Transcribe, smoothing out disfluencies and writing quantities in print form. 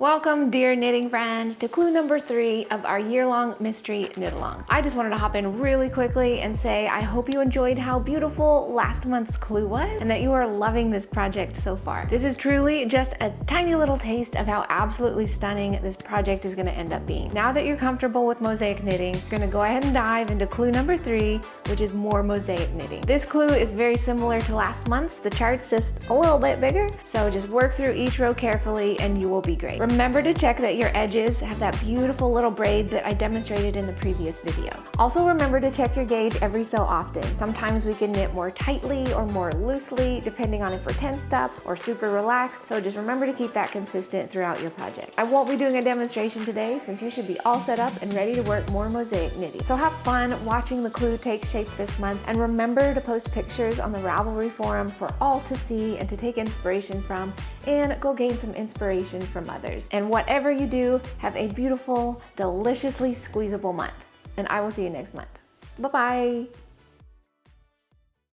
Welcome, dear knitting friend, to clue number 3 of our year-long mystery knit-along. I just wanted to hop in really quickly and say I hope you enjoyed how beautiful last month's clue was and that you are loving this project so far. This is truly just a tiny little taste of how absolutely stunning this project is going to end up being. Now that you're comfortable with mosaic knitting, we're going to go ahead and dive into clue number 3, which is more mosaic knitting. This clue is very similar to last month's. The chart's just a little bit bigger, so just work through each row carefully and you will be great. Remember to check that your edges have that beautiful little braid that I demonstrated in the previous video. Also remember to check your gauge every so often. Sometimes we can knit more tightly or more loosely depending on if we're tensed up or super relaxed, so just remember to keep that consistent throughout your project. I won't be doing a demonstration today since you should be all set up and ready to work more mosaic knitting. So have fun watching the clue take shape this month, and remember to post pictures on the Ravelry forum for all to see and to take inspiration from, and go gain some inspiration from others. And whatever you do, have a beautiful, deliciously squeezable month. And I will see you next month. Bye-bye.